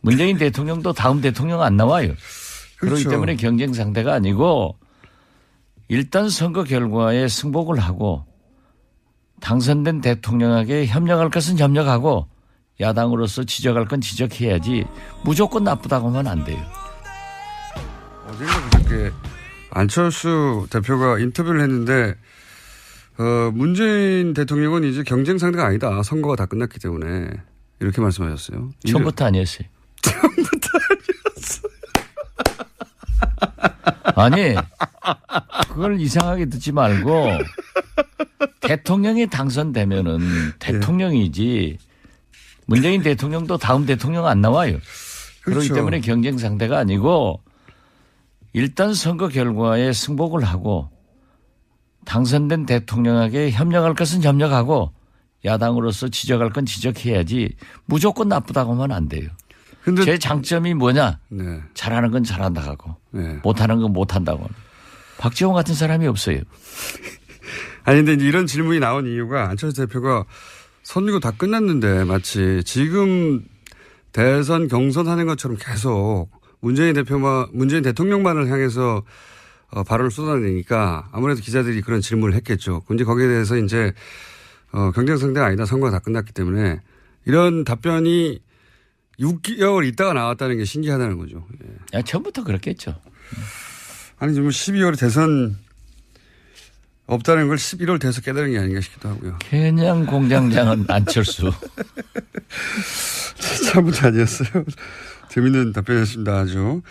문재인 대통령도 다음 대통령 안 나와요. 그렇죠. 그렇기 때문에 경쟁 상대가 아니고 일단 선거 결과에 승복을 하고 당선된 대통령에게 협력할 것은 협력하고 야당으로서 지적할 건 지적해야지 무조건 나쁘다고 하면 안 돼요. 어젠가 그저께 안철수 대표가 인터뷰를 했는데 문재인 대통령은 이제 경쟁 상대가 아니다. 선거가 다 끝났기 때문에 이렇게 말씀하셨어요. 처음부터 아니었어요. 처음부터 아니었어요. 아니 그걸 이상하게 듣지 말고 대통령이 당선되면은 대통령이지 문재인 대통령도 다음 대통령 안 나와요. 그렇죠. 그렇기 때문에 경쟁 상대가 아니고 일단 선거 결과에 승복을 하고 당선된 대통령에게 협력할 것은 협력하고 야당으로서 지적할 건 지적해야지 무조건 나쁘다고 하면 안 돼요. 근데 제 장점이 뭐냐? 네. 잘하는 건 잘한다고 하고 네. 못하는 건 못한다고 하고. 박지원 같은 사람이 없어요. 아니 근데 이런 질문이 나온 이유가 안철수 대표가 선거 다 끝났는데 마치 지금 대선 경선하는 것처럼 계속 문재인 대통령만을 향해서 발언을 쏟아내니까 아무래도 기자들이 그런 질문을 했겠죠. 근데 거기에 대해서 이제 경쟁 상대가 아니다. 선거가 다 끝났기 때문에 이런 답변이 6개월 있다가 나왔다는 게 신기하다는 거죠. 예. 야, 처음부터 그렇겠죠. 아니 지금 12월에 대선 없다는 걸 11월 돼서 깨달은 게 아닌가 싶기도 하고요. 그냥 공장장은 안철수. 처음부터 아니었어요. 재밌는 답변이었습니다. 아주.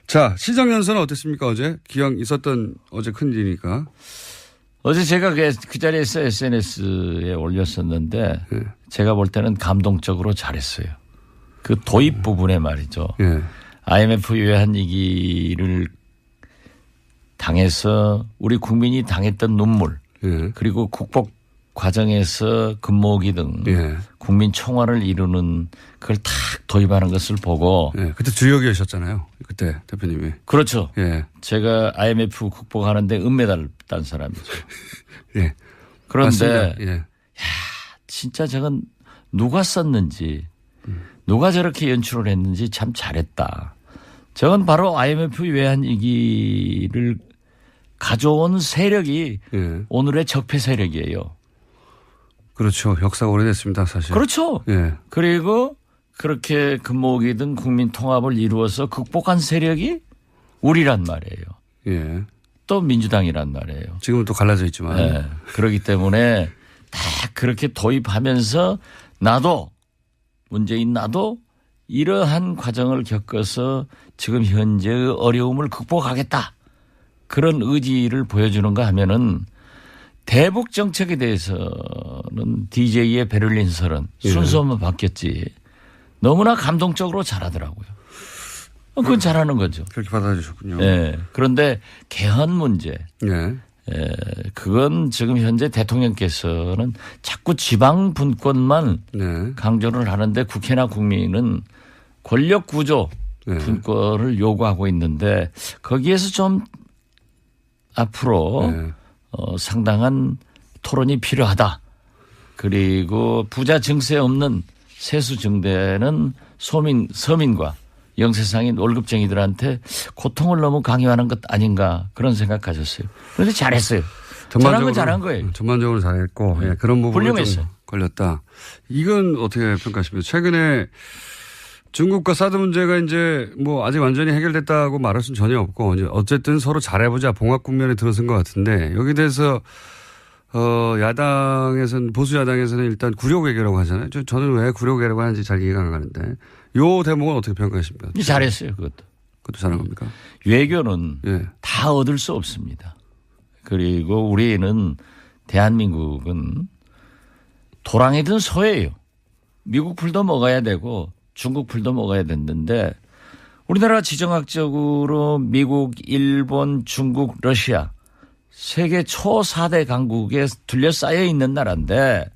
자, 시정연설은 어땠습니까? 어제? 기왕 있었던 어제 큰일이니까. 어제 제가 그 자리에서 SNS에 올렸었는데 네. 제가 볼 때는 감동적으로 잘했어요. 그 도입 부분에 말이죠. 네. IMF 외환 위기를 당해서 우리 국민이 당했던 눈물 네. 그리고 국복 과정에서 근무기 등 네. 국민 총화를 이루는 그걸 탁 도입하는 것을 보고 네. 그때 주역이셨잖아요. 그때 대표님이. 그렇죠. 네. 제가 IMF 극복하는데 은메달을 딴 사람이죠. 네. 그런데 야, 진짜 저건 누가 썼는지 누가 저렇게 연출을 했는지 참 잘했다. 저건 바로 IMF 외환 위기를 가져온 세력이 오늘의 적폐 세력이에요. 그렇죠. 역사가 오래됐습니다, 사실. 그렇죠. 예. 그리고 그렇게 근무기 등 국민 통합을 이루어서 극복한 세력이 우리란 말이에요. 예. 또 민주당이란 말이에요. 지금은 또 갈라져 있지만. 예. 그렇기 때문에 다 그렇게 도입하면서 나도 문재인 나도 이러한 과정을 겪어서 지금 현재의 어려움을 극복하겠다. 그런 의지를 보여주는가 하면은 대북 정책에 대해서는 DJ의 베를린 설은 순서만 바뀌었지 너무나 감동적으로 잘하더라고요. 그건 잘하는 거죠. 그렇게 받아주셨군요. 네. 그런데 개헌 문제. 네. 그건 지금 현재 대통령께서는 자꾸 지방 분권만 네. 강조를 하는데 국회나 국민은 권력 구조 분권을 요구하고 있는데 거기에서 좀 앞으로 네. 상당한 토론이 필요하다. 그리고 부자 증세 없는 세수 증대는 서민과 영세상인 월급쟁이들한테 고통을 너무 강요하는 것 아닌가 그런 생각하셨어요. 그런데 잘했어요. 잘한 건 잘한 거예요. 전반적으로 잘했고 예, 그런 부분이 좀 걸렸다. 이건 어떻게 평가하십니까? 최근에 중국과 사드 문제가 이제 뭐 아직 완전히 해결됐다고 말할 수는 전혀 없고 어쨌든 서로 잘해보자 봉합 국면에 들어선 것 같은데 여기에 대해서 야당에서는 보수 야당에서는 일단 구력외교라고 하잖아요. 저는 왜 구력외교라고 하는지 잘 이해가 안 가는데 요 대목은 어떻게 평가하십니까? 잘했어요. 그것도 잘한 겁니까? 외교는 다 얻을 수 없습니다. 그리고 우리는 대한민국은 도랑이든 소예요. 미국 풀도 먹어야 되고 중국 풀도 먹어야 됐는데 우리나라 지정학적으로 미국, 일본, 중국, 러시아 세계 초 4대 강국에 둘러싸여 있는 나라인데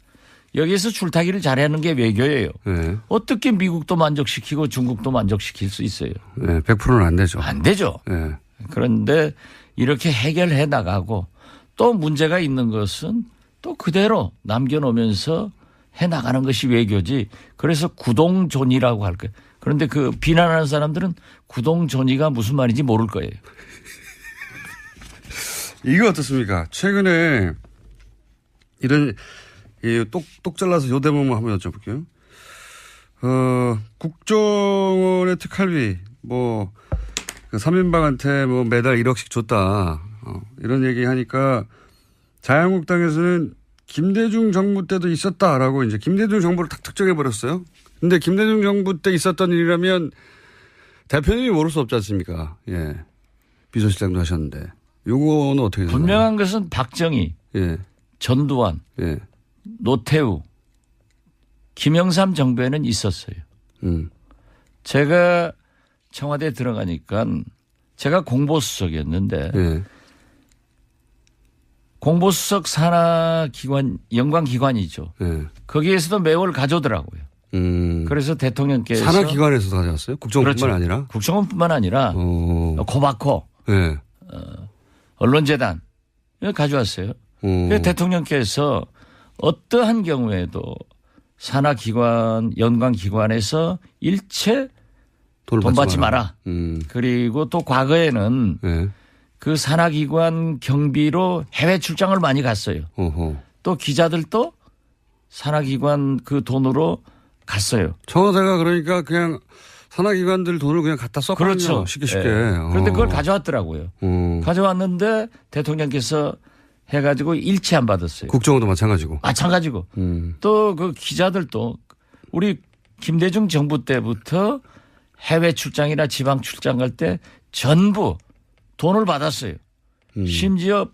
여기에서 줄타기를 잘하는 게 외교예요. 네. 어떻게 미국도 만족시키고 중국도 만족시킬 수 있어요. 네, 100%는 안 되죠. 안 되죠. 네. 그런데 이렇게 해결해 나가고 또 문제가 있는 것은 또 그대로 남겨놓으면서 해 나가는 것이 외교지. 그래서 구동존이라고 할 거예요. 그런데 그 비난하는 사람들은 구동존이가 무슨 말인지 모를 거예요. 이거 어떻습니까? 최근에 이런 똑 잘라서 요 대목만 한번 여쭤볼게요. 국정원의 특활비 그 3인방한테 매달 1억씩 줬다. 이런 얘기 하니까 자유한국당에서는 김대중 정부 때도 있었다라고 이제 김대중 정부를 탁 특정해 버렸어요. 근데 김대중 정부 때 있었던 일이라면 대표님이 모를 수 없지 않습니까? 예. 비서실장도 하셨는데. 요거는 어떻게 되나요? 분명한 것은 박정희, 예. 전두환, 예. 노태우, 김영삼 정부에는 있었어요. 제가 청와대에 들어가니까 제가 공보수석이었는데 예. 공보수석 산하기관, 연관기관이죠. 예. 거기에서도 매월 가져오더라고요. 그래서 대통령께서. 산하기관에서도 가져왔어요? 국정원뿐만 그렇죠. 아니라? 국정원뿐만 아니라 코바코, 예. 언론재단 가져왔어요. 그래서 대통령께서 어떠한 경우에도 산하기관, 연관기관에서 일체 돈 받지 마라. 그리고 또 과거에는 예. 그 산하기관 경비로 해외 출장을 많이 갔어요. 어허. 또 기자들도 산하기관 그 돈으로 갔어요. 청와대가 그러니까 그냥 산하기관들 돈을 그냥 갖다 썼거든요. 그렇죠. 쉽게. 네. 그런데 그걸 가져왔더라고요. 가져왔는데 대통령께서 해가지고 일치 안 받았어요. 국정원도 마찬가지고. 마찬가지고. 또 그 기자들도 우리 김대중 정부 때부터 해외 출장이나 지방 출장 갈 때 전부 돈을 받았어요. 심지어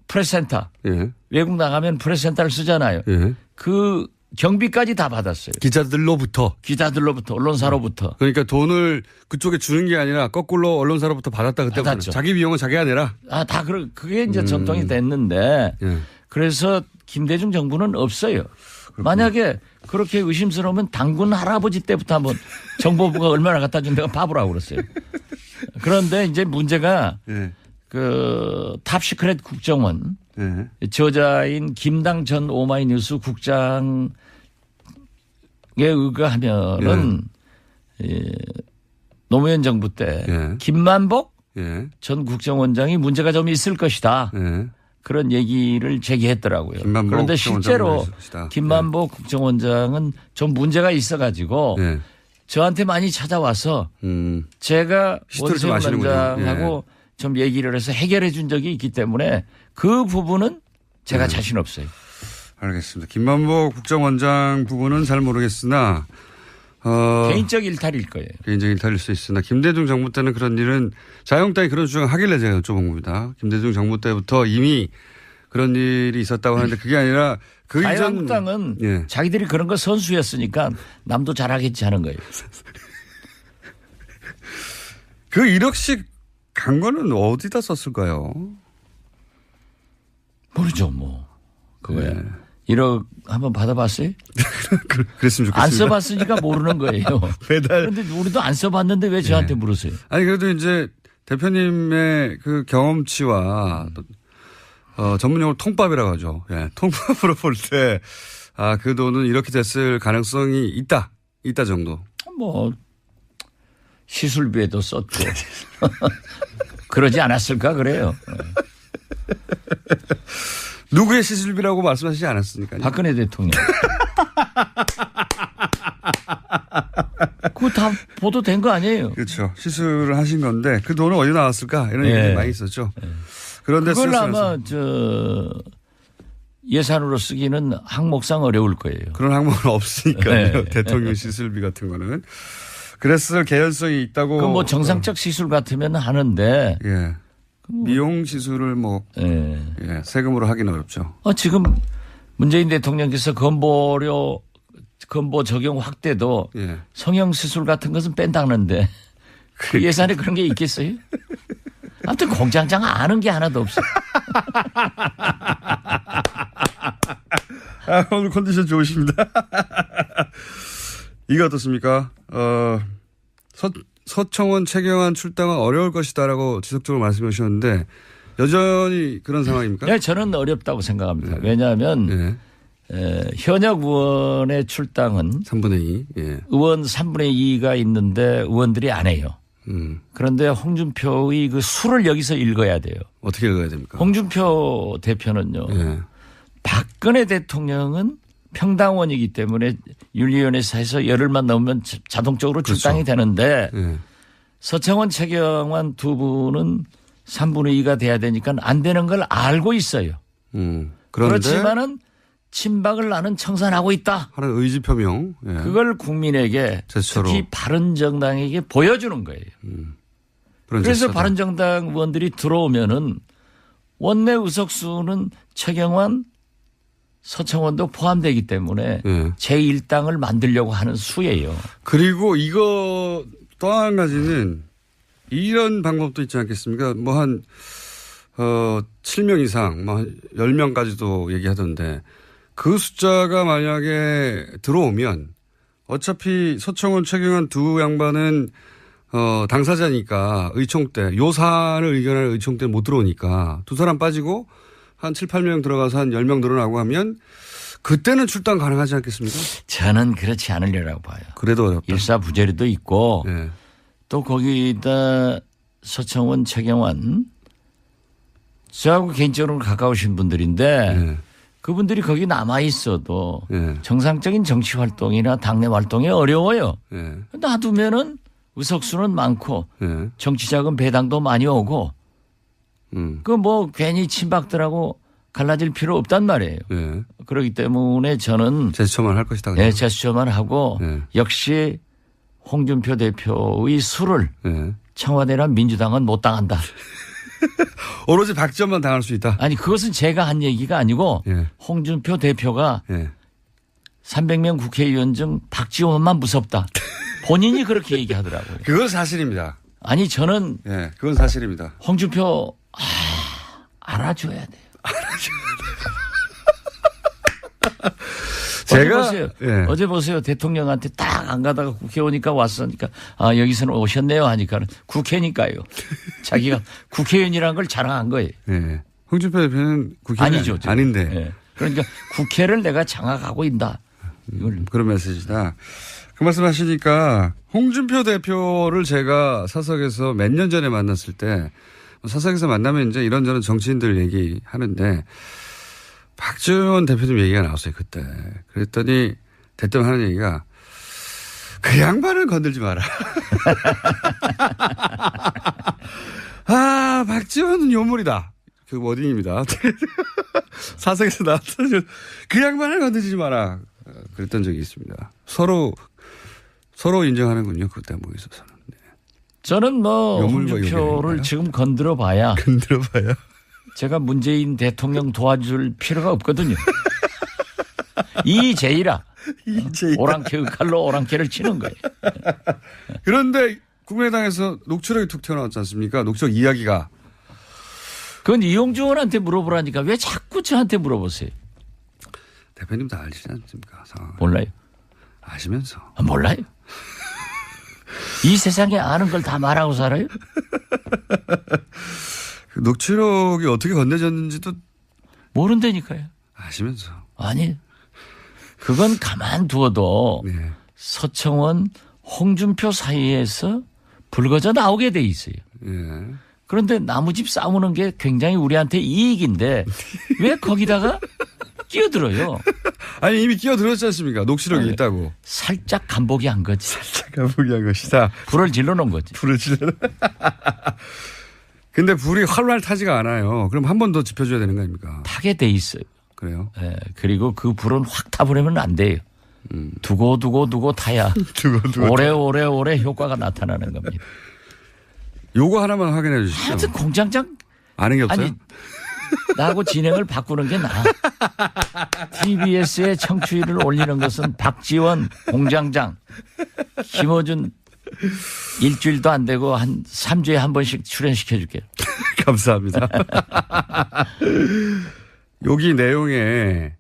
프레스센터. 예. 외국 나가면 프레스센터를 쓰잖아요. 예. 그 경비까지 다 받았어요. 기자들로부터. 기자들로부터, 언론사로부터. 그러니까 돈을 그쪽에 주는 게 아니라 거꾸로 언론사로부터 받았다 그때부터. 받았죠. 자기 비용은 자기가 내라. 그게 이제 전통이 됐는데 예. 그래서 김대중 정부는 없어요. 만약에 그렇게 의심스러우면 당군 할아버지 때부터 한번 정보부가 얼마나 갖다 준다고 봐보라고 그랬어요. 그런데 이제 문제가 예. 그 탑시크릿 국정원 예. 저자인 김당 전 오마이뉴스 국장에 의거하면은 노무현 정부 때 예. 김만복 예. 전 국정원장이 문제가 좀 있을 것이다. 예. 그런 얘기를 제기했더라고요. 그런데 실제로 김만복 국정원장은 좀 문제가 있어가지고 예. 저한테 많이 찾아와서 제가 원세훈 원장하고 좀 얘기를 해서 해결해 준 적이 있기 때문에 그 부분은 제가 자신 없어요. 알겠습니다. 김만복 국정원장 부분은 잘 모르겠으나 개인적 일탈일 거예요. 개인적 일탈일 수 있으나 김대중 정부 때는 그런 일은 자유한국당이 그런 주장을 하길래 제가 여쭤본 겁니다. 김대중 정부 때부터 이미 그런 일이 있었다고 하는데 그게 아니라 그 이전. 자유한국당은 예. 자기들이 그런 거 선수였으니까 남도 잘하겠지 하는 거예요. 그 1억씩 간 거는 어디다 썼을까요? 모르죠 뭐. 그거야. 네. 1억 한번 받아봤어요? 그랬으면 좋겠습니다. 안 써봤으니까 모르는 거예요. 매달. 그런데 우리도 안 써봤는데 왜 저한테 물으세요? 아니 그래도 이제 대표님의 그 경험치와 전문용어로 통밥이라고 하죠. 예. 통밥으로 볼 때 그 돈은 이렇게 됐을 가능성이 있다 정도. 뭐 시술비에도 썼고 그러지 않았을까 그래요. 누구의 시술비라고 말씀하시지 않았습니까? 박근혜 대통령. 그거 다 보도된 거 아니에요? 그렇죠. 시술을 하신 건데 그 돈은 어디 나왔을까 이런 얘기 많이 있었죠. 그런데 그걸 아마 예산으로 쓰기는 항목상 어려울 거예요. 그런 항목은 없으니까요. 네. 대통령 시술비 같은 거는. 그랬을 개연성이 있다고. 그 뭐 정상적 시술 같으면 하는데. 예. 미용 시술을 세금으로 하기는 어렵죠. 지금 문재인 대통령께서 건보 적용 확대도 성형 시술 같은 것은 뺀다는데 그 예산에 그런 게 있겠어요? 아무튼 공장장 아는 게 하나도 없어. 오늘 컨디션 좋으십니다. 이거 어떻습니까? 서청원, 최경환 출당은 어려울 것이다라고 지속적으로 말씀해 주셨는데 여전히 그런 상황입니까? 네, 저는 어렵다고 생각합니다. 왜냐하면 현역 의원의 출당은 3분의 2. 예. 의원 3분의 2가 있는데 의원들이 안 해요. 그런데 홍준표의 그 수를 여기서 읽어야 돼요. 어떻게 읽어야 됩니까? 홍준표 대표는요. 예. 박근혜 대통령은 평당원이기 때문에 윤리위원회에서 해서 열흘만 넘으면 자동적으로 출당이 되는데 예. 서청원 최경환 두 분은 3분의 2가 돼야 되니까 안 되는 걸 알고 있어요. 그런데 그렇지만은 친박을 나는 청산하고 있다. 하는 의지 표명. 예. 그걸 국민에게 제스처로. 특히 바른정당에게 보여주는 거예요. 그런 그래서 제스처다. 바른정당 의원들이 들어오면은 원내 의석수는 최경환 서청원도 포함되기 때문에 예. 제1당을 만들려고 하는 수예요. 그리고 이거 또 한 가지는 이런 방법도 있지 않겠습니까? 뭐 한 7명 이상, 뭐 한 10명까지도 얘기하던데 그 숫자가 만약에 들어오면 어차피 서청원 최경환 두 양반은 당사자니까 의총 때 요사안을 의견할 의총 때 못 들어오니까 두 사람 빠지고 한 7, 8명 들어가서 한 10명 늘어나고 하면 그때는 출당 가능하지 않겠습니까? 저는 그렇지 않으려고 봐요. 그래도 어렵다. 일사부재리도 있고 네. 또 거기다 서청원 최경환 저하고 개인적으로 가까우신 분들인데 네. 그분들이 거기 남아 있어도 네. 정상적인 정치 활동이나 당내 활동이 어려워요. 네. 놔두면은 의석수는 많고 네. 정치자금 배당도 많이 오고 그 뭐 괜히 친박들하고 갈라질 필요 없단 말이에요. 네. 그렇기 때문에 저는 제스처만 할 것이다. 네, 제스처만 하고 네. 역시 홍준표 대표의 수를 네. 청와대나 민주당은 못 당한다. 오로지 박지원만 당할 수 있다. 아니 그것은 제가 한 얘기가 아니고 예. 홍준표 대표가 예. 300명 국회의원 중 박지원만 무섭다. 본인이 그렇게 얘기하더라고요. 그건 사실입니다. 아니 저는 예, 그건 사실입니다. 홍준표 알아줘야 돼요. 제가 어제 보세요. 예. 어제 보세요. 대통령한테 딱 안 가다가 국회 오니까 왔으니까 아 여기서는 오셨네요 하니까는 국회니까요. 자기가 국회의원이라는 걸 자랑한 거예요. 예. 홍준표 대표는 국회의원이 아니죠. 아닌데 예. 그러니까 국회를 내가 장악하고 있다. 이걸 그런 메시지다. 그 말씀하시니까 홍준표 대표를 제가 사석에서 몇 년 전에 만났을 때 사석에서 만나면 이제 이런저런 정치인들 얘기하는데 박지원 대표님 얘기가 나왔어요 그때. 그랬더니 대뜸 하는 얘기가 그 양반을 건들지 마라. 아 박지원은 요물이다. 그 워딩입니다. 사석에서 나왔던 그 양반을 건들지 마라. 그랬던 적이 있습니다. 서로 인정하는군요. 그 대목에 있어서는. 네. 저는 뭐 요물과 홍준표를 요물인가요? 지금 건드려 봐야 건드려봐요. 제가 문재인 대통령 도와줄 필요가 없거든요. 이제이라. 오랑캐의 칼로 오랑캐를 치는 거예요. 그런데 국민의당에서 녹취록이 툭 튀어나왔지 않습니까? 녹취록 이야기가. 그건 이용주 의원한테 물어보라니까 왜 자꾸 저한테 물어보세요. 대표님 다 알시지 않습니까? 상황을. 몰라요. 아시면서. 몰라요. 이 세상에 아는 걸 다 말하고 살아요? 그 녹취록이 어떻게 건네졌는지도 모른다니까요. 아시면서. 아니, 그건 가만두어도 네. 서청원, 홍준표 사이에서 불거져 나오게 돼 있어요. 예. 그런데 나무집 싸우는 게 굉장히 우리한테 이익인데 왜 거기다가 끼어들어요? 아니 이미 끼어들었지 않습니까? 녹취록이 아니, 있다고. 살짝 간보기 한 거지. 잠깐 보기 한 것이다. 불을 질러놓은 거지. 불을 질러. 근데 불이 활활 타지가 않아요. 그럼 한 번 더 지펴줘야 되는 거 아닙니까? 타게 돼 있어요. 그래요? 예, 그리고 그 불은 확 타버리면 안 돼요. 두고 타야 두고. 오래 효과가 나타나는 겁니다. 요거 하나만 확인해 주시죠. 하여튼 공장장 아는 게 없어요? 아니 나하고 진행을 바꾸는 게 나아. TBS의 청취율을 올리는 것은 박지원 공장장 김어준 일주일도 안 되고 한 3주에 한 번씩 출연시켜 줄게요. 감사합니다. 여기 내용에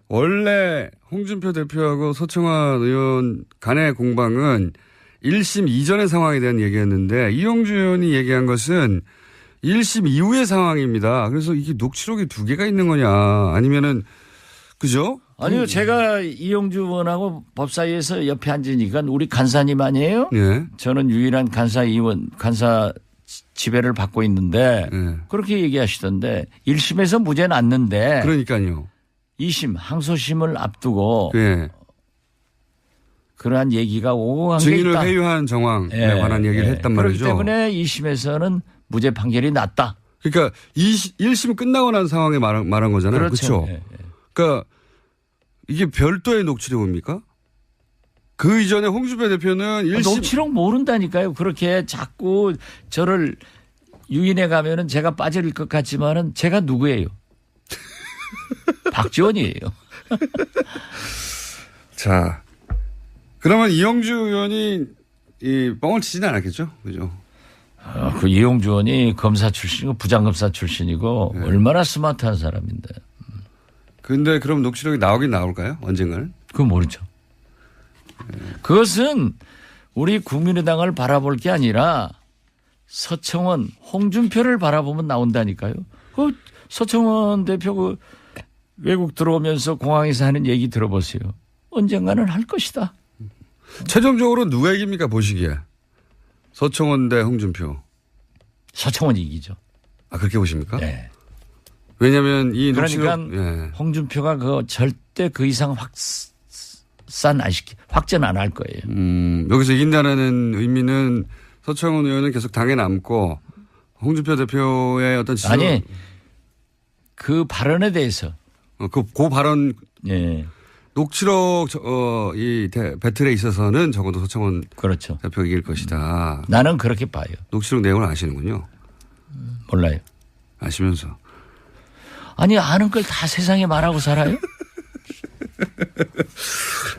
원래 홍준표 대표하고 서청원 의원 간의 공방은 1심 이전의 상황에 대한 얘기였는데 이용주 의원이 얘기한 것은 1심 이후의 상황입니다. 그래서 이게 녹취록이 두 개가 있는 거냐 아니면은 그죠? 아니요, 제가 이용주 의원하고 법사위에서 옆에 앉으니까 우리 간사님 아니에요? 예. 저는 유일한 간사 지배를 받고 있는데 예. 그렇게 얘기하시던데 1심에서 무죄 났는데 그러니까요. 2심 항소심을 앞두고 예. 그러한 얘기가 오고 간 게 증인을 있다. 회유한 정황에 관한 얘기를 했단 말이죠. 그렇기 때문에 2심에서는 무죄 판결이 났다. 그러니까 1심 끝나고 난 상황에 말한 거잖아요. 그렇죠. 예, 예. 그러니까 이게 별도의 녹취록입니까? 그 이전에 홍준표 대표는 1심 녹취록 모른다니까요. 그렇게 자꾸 저를 유인해 가면은 제가 빠질 것 같지만은 제가 누구예요? 박지원이에요. 자, 그러면 이용주 의원이 이 뻥을 치지는 않았겠죠, 그죠? 그 이용주 의원이 검사 출신이고 부장검사 출신이고 얼마나 스마트한 사람인데. 근데 그럼 녹취록이 나오긴 나올까요? 언젠가는? 그건 모르죠. 그것은 우리 국민의당을 바라볼 게 아니라 서청원, 홍준표를 바라보면 나온다니까요. 그 서청원 대표 그 외국 들어오면서 공항에서 하는 얘기 들어보세요. 언젠가는 할 것이다. 최종적으로 누가 이깁니까 보시기에? 서청원 대 홍준표. 서청원이 이기죠. 아 그렇게 보십니까? 네. 왜냐하면 이 그러니까 녹취록. 예. 홍준표가 그 절대 그 이상 확전 안 할 거예요. 여기서 이긴다는 의미는 서청원 의원은 계속 당에 남고 홍준표 대표의 어떤 지적. 아니 그 발언에 대해서. 그 발언. 예. 녹취록 이 배틀에 있어서는 적어도 서청원 그렇죠. 대표가 이길 것이다. 나는 그렇게 봐요. 녹취록 내용을 아시는군요. 몰라요. 아시면서. 아니 아는 걸 다 세상에 말하고 살아요?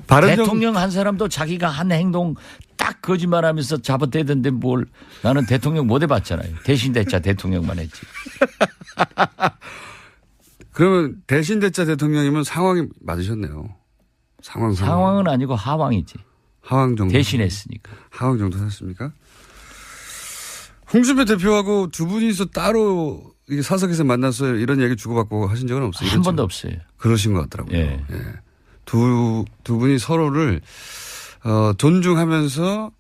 대통령 한 사람도 자기가 한 행동 딱 거짓말하면서 잡아대던데 뭘 나는 대통령 못 해봤잖아요. 대신 대자 대통령만 했지. 그러면 대신 대자 대통령이면 상황이 맞으셨네요. 상황은 아니고 하왕이지. 하왕 정도. 대신했으니까. 하왕 정도 하셨습니까? 홍준표 대표하고 두 분이서 따로 사석에서 만나서 이런 얘기 주고받고 하신 적은 없어요? 한 번도 없어요. 그러신 것 같더라고요. 예. 예. 두 분이 서로를 존중하면서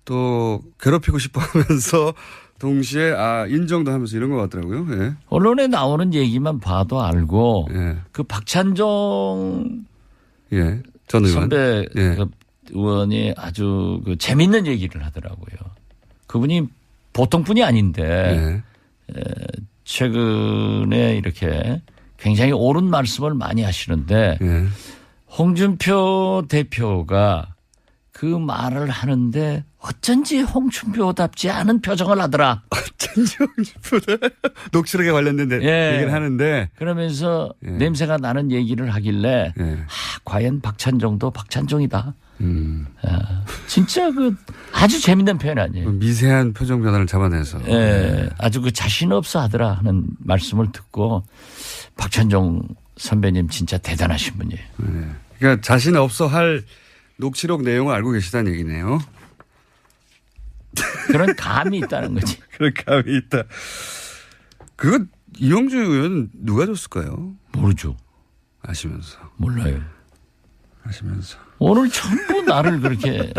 또 괴롭히고 싶어 하면서 동시에 인정도 하면서 이런 것 같더라고요. 예. 언론에 나오는 얘기만 봐도 알고 예. 그 박찬종 예. 전 의원. 선배 예. 그 의원이 아주 그 재밌는 얘기를 하더라고요. 그분이 보통 분이 아닌데 예. 최근에 이렇게 굉장히 옳은 말씀을 많이 하시는데 예. 홍준표 대표가 그 말을 하는데 어쩐지 홍준표답지 않은 표정을 하더라. 어쩐지 홍준표다. 녹취록에 관련된 얘기를 하는데. 그러면서 냄새가 나는 얘기를 하길래 과연 박찬종도 박찬종이다. 진짜 그 아주 재밌는 표현 아니에요. 미세한 표정 변화를 잡아내서. 아주 그 자신 없어 하더라 하는 말씀을 듣고 박찬종 선배님 진짜 대단하신 분이에요. 그러니까 자신 없어 할 녹취록 내용을 알고 계시다는 얘기네요. 그런 감이 있다는 거지. 그런 감이 있다. 그거 이용주 의원 누가 줬을까요? 모르죠. 아시면서. 몰라요. 아시면서. 오늘 전부 나를 그렇게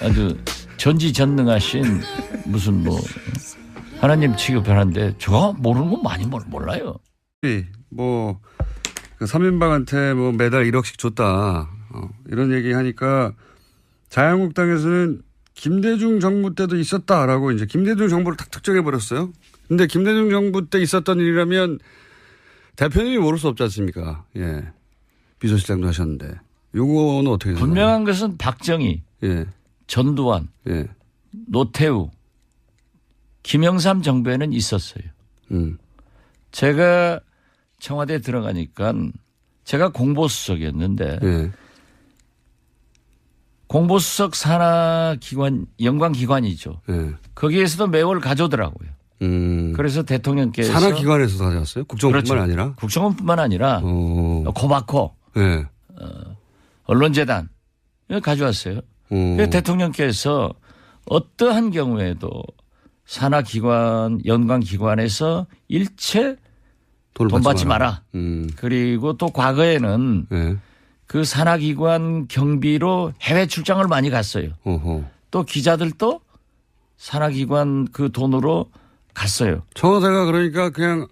아주 전지전능하신 무슨 뭐 하나님 취급하는데 저 모르는 건 많이 몰라요. 뭐 3인방한테 뭐 매달 1억씩 줬다. 이런 얘기 하니까 자유한국당에서는 김대중 정부 때도 있었다라고 이제 김대중 정부를 탁 특정해 버렸어요. 근데 김대중 정부 때 있었던 일이라면 대표님이 모를 수 없지 않습니까? 예. 비서실장도 하셨는데. 요거는 어떻게 되나요? 분명한 것은 박정희, 전두환, 노태우, 김영삼 정부에는 있었어요. 제가 청와대에 들어가니까 제가 공보수석이었는데 공보수석 산하기관, 연관기관이죠. 거기에서도 매월 가져오더라고요. 그래서 대통령께서. 산하기관에서도 가져왔어요? 국정원뿐만 그렇죠. 아니라? 국정원뿐만 아니라 고바코, 언론재단 가져왔어요. 그래서 대통령께서 어떠한 경우에도 산하기관, 연관기관에서 일체 돈 받지 마라. 그리고 또 과거에는 예. 그 산하기관 경비로 해외 출장을 많이 갔어요. 어허. 또 기자들도 산하기관 그 돈으로 갔어요. 청와대가 그러니까 그냥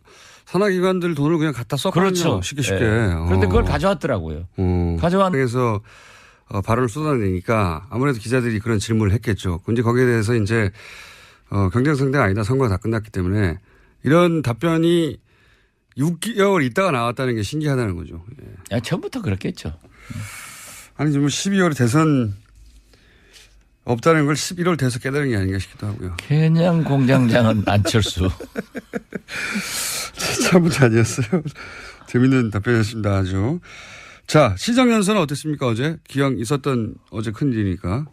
산하기관들 돈을 그냥 갖다 썼거든요. 그렇죠. 쉽게. 예. 그런데 그걸 가져왔더라고요. 그래서 발언을 쏟아내니까 아무래도 기자들이 그런 질문을 했겠죠. 근데 거기에 대해서 이제 경쟁 상대가 아니다. 선거가 다 끝났기 때문에 이런 답변이 6개월 있다가 나왔다는 게 신기하다는 거죠. 예. 야, 처음부터 그렇겠죠. 아니 지금 12월에 대선 없다는 걸 11월 돼서 깨달은 게 아닌가 싶기도 하고요. 그냥 공장장은 안철수. 참부터 아니었어요. 재밌는 답변이었습니다. 아주. 자, 시정연설은 어땠습니까? 어제? 기왕 있었던 어제 큰일이니까.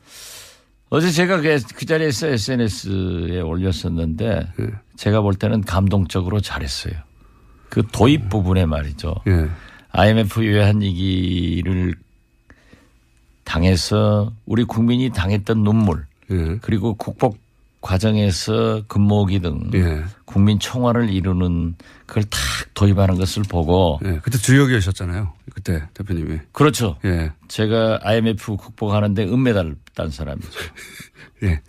어제 제가 그 자리에서 SNS에 올렸었는데 예. 제가 볼 때는 감동적으로 잘했어요. 그 도입 부분에 말이죠. 예. IMF 외환위기를 당해서 우리 국민이 당했던 눈물 예. 그리고 국복 과정에서 근무기 등 예. 국민 총화를 이루는 그걸 탁 도입하는 것을 보고 예. 그때 주역이셨잖아요. 그때 대표님이. 그렇죠. 예. 제가 IMF 극복하는데 은메달 딴 사람이죠. 예.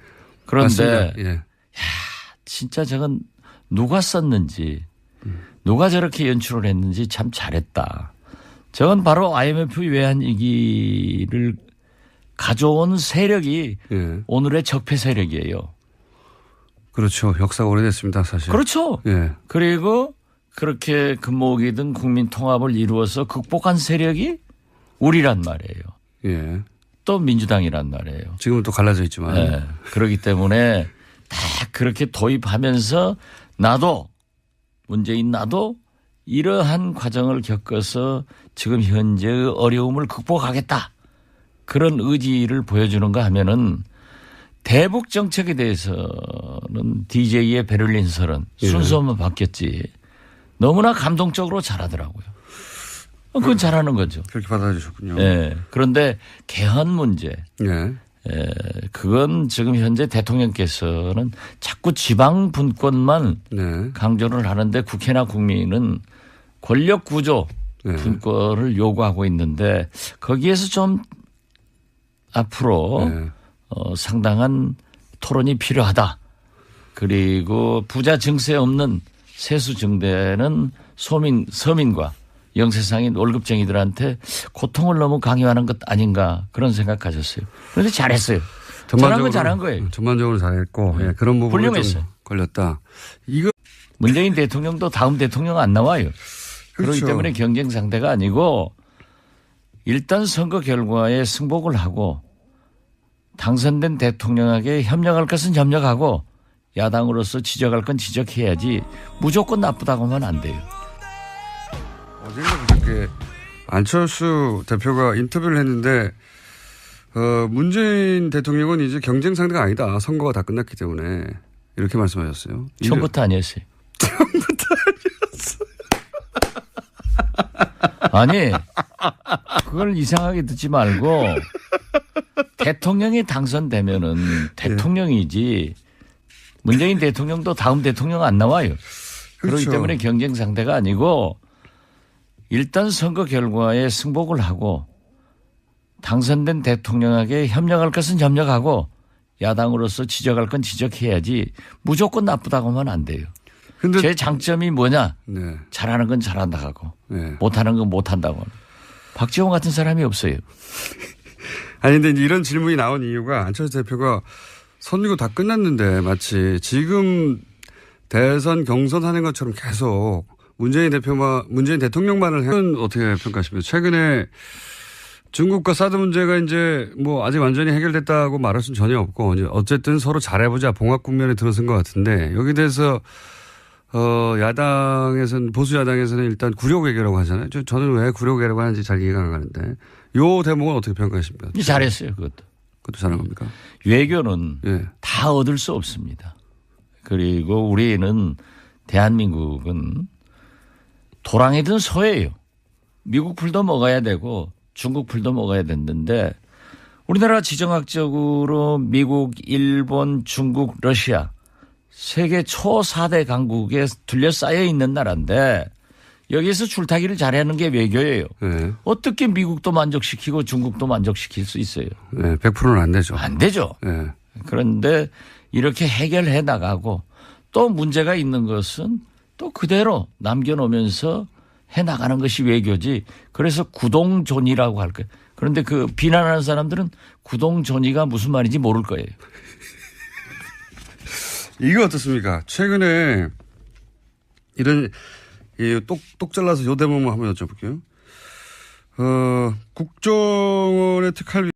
그런데 맞습니다. 예. 진짜 저건 누가 썼는지 누가 저렇게 연출을 했는지 참 잘했다. 저건 바로 IMF 외환위기를 가져온 세력이 예. 오늘의 적폐 세력이에요. 그렇죠. 역사가 오래됐습니다. 사실. 그렇죠. 예. 그리고 그렇게 근무기 등 국민 통합을 이루어서 극복한 세력이 우리란 말이에요. 예. 또 민주당이란 말이에요. 지금은 또 갈라져 있지만. 네. 그렇기 때문에 다 그렇게 도입하면서 나도 문재인 나도 이러한 과정을 겪어서 지금 현재의 어려움을 극복하겠다. 그런 의지를 보여주는가 하면은 대북 정책에 대해서는 DJ의 베를린 설은 순서만 바뀌었지. 너무나 감동적으로 잘하더라고요. 그건 잘하는 거죠. 그렇게 받아주셨군요. 네. 그런데 개헌 문제. 예. 그건 지금 현재 대통령께서는 자꾸 지방 분권만 네. 강조를 하는데 국회나 국민은 권력 구조 네. 분권을 요구하고 있는데 거기에서 좀 앞으로 네. 상당한 토론이 필요하다. 그리고 부자 증세 없는 세수 증대는 서민과 영세상인 월급쟁이들한테 고통을 너무 강요하는 것 아닌가 그런 생각하셨어요. 그런데 잘했어요. 잘한 건 잘한 거예요. 전반적으로 잘했고 예, 그런 부분이 훌륭했어요. 좀 걸렸다. 이거 문재인 대통령도 다음 대통령 안 나와요. 그렇기 그렇죠. 때문에 경쟁 상대가 아니고 일단 선거 결과에 승복을 하고 당선된 대통령에게 협력할 것은 협력하고 야당으로서 지적할 건 지적해야지 무조건 나쁘다고 하면 안 돼요. 어제인가 그저께 안철수 대표가 인터뷰를 했는데 문재인 대통령은 이제 경쟁 상대가 아니다. 선거가 다 끝났기 때문에 이렇게 말씀하셨어요. 처음부터 아니었어요. 처음부터 아니었어요. 아니 그걸 이상하게 듣지 말고 대통령이 당선되면은 대통령이지 문재인 대통령도 다음 대통령 안 나와요. 그렇기 그렇죠. 때문에 경쟁 상대가 아니고 일단 선거 결과에 승복을 하고 당선된 대통령에게 협력할 것은 협력하고 야당으로서 지적할 건 지적해야지 무조건 나쁘다고 하면 안 돼요. 근데 제 장점이 뭐냐? 네. 잘하는 건 잘한다 하고 네. 못하는 건 못한다고. 박지원 같은 사람이 없어요. 아니 근데 이런 질문이 나온 이유가 안철수 대표가 선거 다 끝났는데 마치 지금 대선 경선하는 것처럼 계속 문재인 대통령만을 해는 어떻게 평가하십니까? 최근에 중국과 사드 문제가 이제 뭐 아직 완전히 해결됐다고 말할 수는 전혀 없고 어쨌든 서로 잘해보자 봉합 국면에 들어선 것 같은데 여기 대해서 야당에서는 보수 야당에서는 일단 구력외교라고 하잖아요. 저는 왜 구력외교라고 하는지 잘 이해가 안 가는데 요 대목은 어떻게 평가하십니까? 잘했어요 그것도. 그것도 잘한 겁니까? 외교는 예. 다 얻을 수 없습니다. 그리고 우리는 대한민국은 도랑이든 소예요. 미국 풀도 먹어야 되고 중국 풀도 먹어야 됐는데 우리나라 지정학적으로 미국, 일본, 중국, 러시아 세계 초 4대 강국에 둘러싸여 있는 나라인데 여기에서 줄타기를 잘하는 게 외교예요. 네. 어떻게 미국도 만족시키고 중국도 만족시킬 수 있어요? 네, 100%는 안 되죠. 안 되죠. 네. 그런데 이렇게 해결해 나가고 또 문제가 있는 것은 또 그대로 남겨놓으면서 해 나가는 것이 외교지. 그래서 구동존이라고 할 거예요. 그런데 그 비난하는 사람들은 구동존이가 무슨 말인지 모를 거예요. 이거 어떻습니까? 최근에 이런 똑 잘라서 요 대목만 한번 여쭤볼게요. 국정원의 특활비